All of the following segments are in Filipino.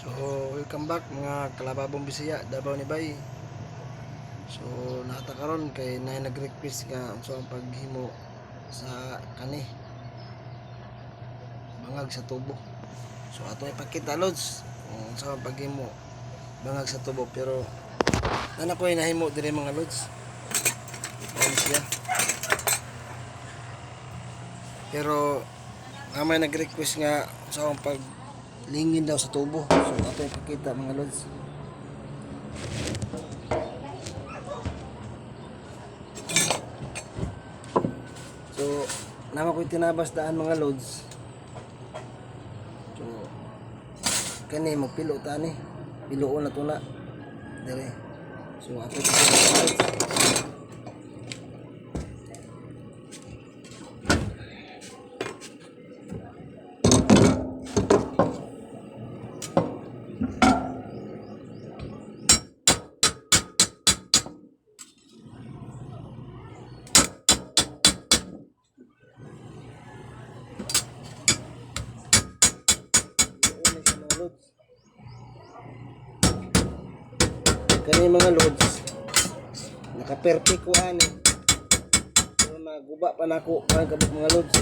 So, welcome back mga kalababong Bisaya, Davao ni Bay. So, nata karon kay nay nag-request nga unsa ang paghimo sa kani bangag sa tubo. So, ato ipakita lods kung unsa ang paghimo bangag sa tubo, pero ana ko nahimo dire mga lods. Ano siya? Pero may nag-request nga unsa ang paglingin daw sa tubo. So, ato ipakita mga lods. So, nama ko'y tinabas daan mga loads. So, kani magpilo ta ni. Piloon na to na. Dire. So, ato ito mga loads. Kani mga loads naka-perfect ko ani, pero naguba pa nako kan kabuk mga loads.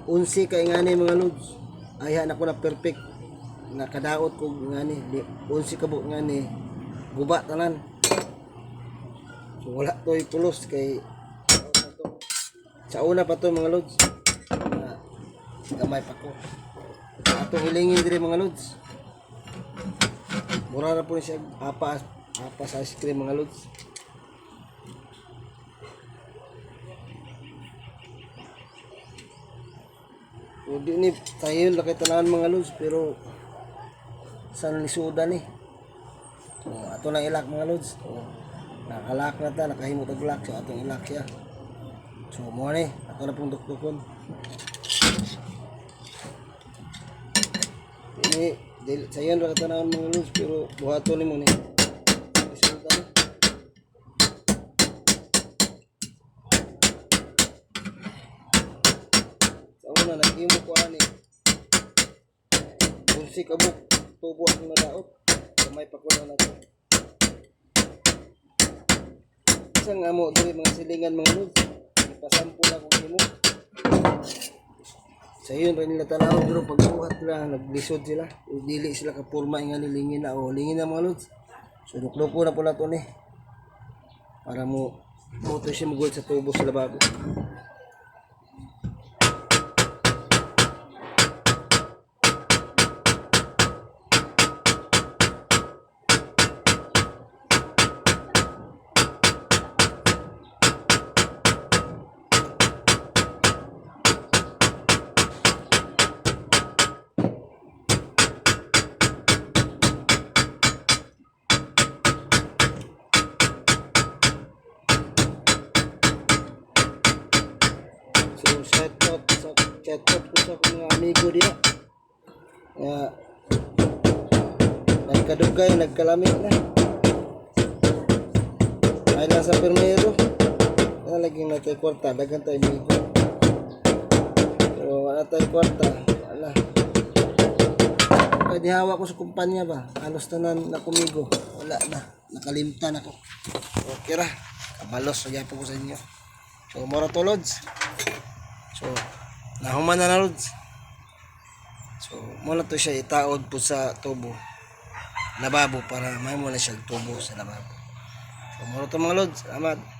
Unsi kay ngani mga loads, ayha nako na perfect, nakadaot ko ngani unsi kabuk ngani guba tanan. So wala toy pulos kay sa una pa to mga loads, gamay pa ko atong hilingin dire mga loads. Mura na po siya apa sa ice cream mga lods. So di ni tayo laki tanan mga lods, pero san lisuda ni. So, ato nang ilak mga lods. So, nakalak na ta, nakahimo tag lock, so atong ilak siya. So mo ni ato na pong dukdukon. Ini sayon ra tanan mga lods, pero buhaton nimo ni. Resulta ni. Sa una naghimo ko ani. Unsi kabuk tubo ang nadaot. Kamay pa ko na nato. Isang amo diri mga silingan mga lods. Ipasampo na kog himo. Sa yun rin nila tanawag, pero pagbuhat na naglisod sila, dili sila kapurma nga nilingin na o lingin na mga lods. So dukloko na po na ito ni para mo ito siya magulot sa tubo sa lababo. Shout out ko sa mga amigo diya. Nagkadugay, nagkalamit na. Ay lang sa permero. Laging natay kwarta, dagan tayo amigo. Pero wala tayo kwarta, wala. Pwede hawa ko sa kumpanya ba? Halos tanan na kumigo. Wala na, nakalimtan ako. Okay ra, kabalos, nagyapo ko sa inyo. So, mora to lods. So, nahuman na lods. So, muna to siya itaod po sa tubo lababo para may muna siya tubo sa lababo. So, muna to mga lods. Salamat.